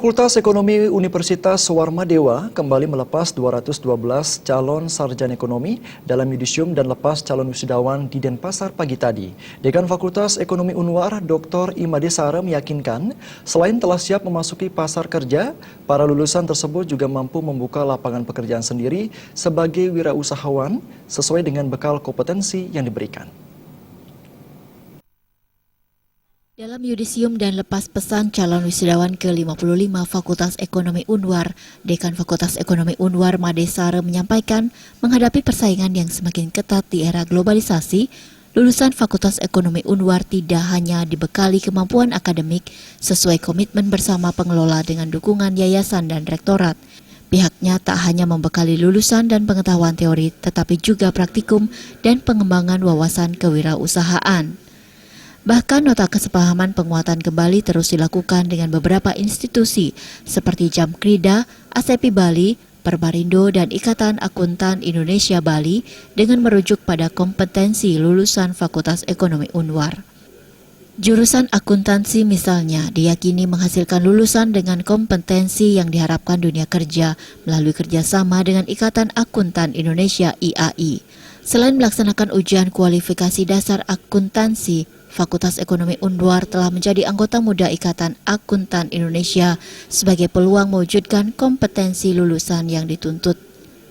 Fakultas Ekonomi Universitas Warmadewa kembali melepas 212 calon sarjana ekonomi dalam yudisium dan lepas calon wisudawan di Denpasar pagi tadi. Dekan Fakultas Ekonomi Unwar, Dr. Imade Sara meyakinkan, selain telah siap memasuki pasar kerja, para lulusan tersebut juga mampu membuka lapangan pekerjaan sendiri sebagai wirausahawan sesuai dengan bekal kompetensi yang diberikan. Dalam yudisium dan lepas pesan calon wisudawan ke-55 Fakultas Ekonomi Unwar, Dekan Fakultas Ekonomi Unwar Made Sara menyampaikan menghadapi persaingan yang semakin ketat di era globalisasi, lulusan Fakultas Ekonomi Unwar tidak hanya dibekali kemampuan akademik sesuai komitmen bersama pengelola dengan dukungan yayasan dan rektorat. Pihaknya tak hanya membekali lulusan dan pengetahuan teori, tetapi juga praktikum dan pengembangan wawasan kewirausahaan. Bahkan nota kesepahaman penguatan kembali terus dilakukan dengan beberapa institusi seperti Jamkrida, ASEPI Bali, Perbarindo, dan Ikatan Akuntan Indonesia Bali dengan merujuk pada kompetensi lulusan Fakultas Ekonomi Unwar. Jurusan akuntansi misalnya diyakini menghasilkan lulusan dengan kompetensi yang diharapkan dunia kerja melalui kerjasama dengan Ikatan Akuntan Indonesia IAI. Selain melaksanakan ujian kualifikasi dasar akuntansi, Fakultas Ekonomi Unwar telah menjadi anggota muda Ikatan Akuntan Indonesia sebagai peluang mewujudkan kompetensi lulusan yang dituntut.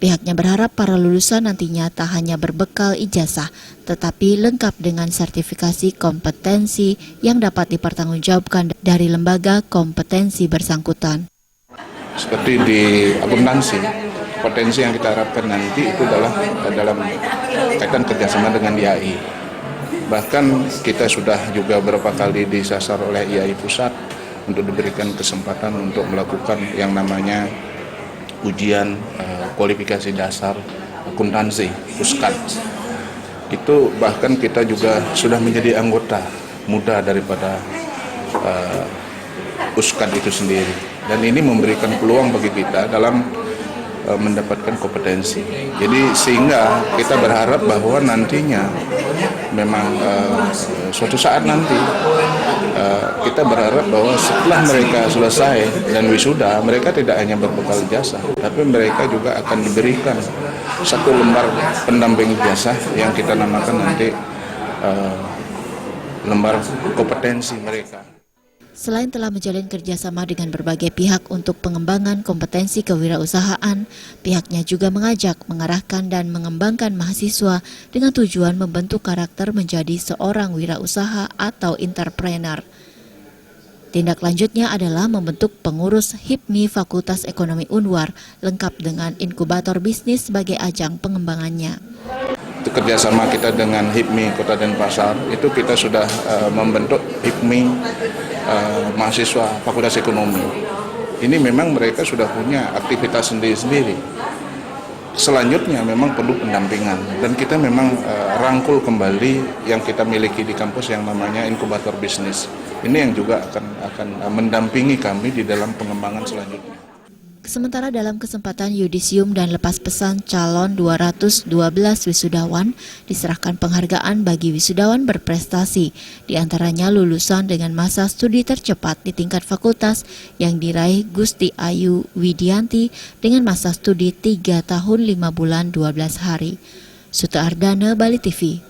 Pihaknya berharap para lulusan nantinya tak hanya berbekal ijazah, tetapi lengkap dengan sertifikasi kompetensi yang dapat dipertanggungjawabkan dari lembaga kompetensi bersangkutan. Seperti di akuntansi, potensi yang kita harapkan nanti itu adalah dalam kaitan kerjasama dengan IAI. Bahkan kita sudah juga beberapa kali disasar oleh IAI Pusat untuk diberikan kesempatan untuk melakukan yang namanya ujian kualifikasi dasar akuntansi, USKAD. Itu bahkan kita juga sudah menjadi anggota muda daripada USKAD itu sendiri. Dan ini memberikan peluang bagi kita dalam mendapatkan kompetensi. Jadi sehingga kita berharap bahwa nantinya memang suatu saat nanti kita berharap bahwa setelah mereka selesai dan wisuda, mereka tidak hanya berbekal ijazah, tapi mereka juga akan diberikan satu lembar pendamping ijazah yang kita namakan nanti lembar kompetensi mereka. Selain telah menjalin kerjasama dengan berbagai pihak untuk pengembangan kompetensi kewirausahaan, pihaknya juga mengajak, mengarahkan, dan mengembangkan mahasiswa dengan tujuan membentuk karakter menjadi seorang wirausaha atau entrepreneur. Tindak lanjutnya adalah membentuk pengurus HIPMI Fakultas Ekonomi Unwar, lengkap dengan inkubator bisnis sebagai ajang pengembangannya. Kerjasama kita dengan HIPMI Kota Denpasar, itu kita sudah membentuk HIPMI mahasiswa Fakultas Ekonomi. Ini memang mereka sudah punya aktivitas sendiri-sendiri. Selanjutnya memang perlu pendampingan dan kita memang rangkul kembali yang kita miliki di kampus yang namanya inkubator bisnis. Ini yang juga akan mendampingi kami di dalam pengembangan selanjutnya. Sementara dalam kesempatan yudisium dan lepas pesan calon 212 wisudawan diserahkan penghargaan bagi wisudawan berprestasi, diantaranya lulusan dengan masa studi tercepat di tingkat fakultas yang diraih Gusti Ayu Widianti dengan masa studi 3 tahun 5 bulan 12 hari. Suta Ardana, Bali TV.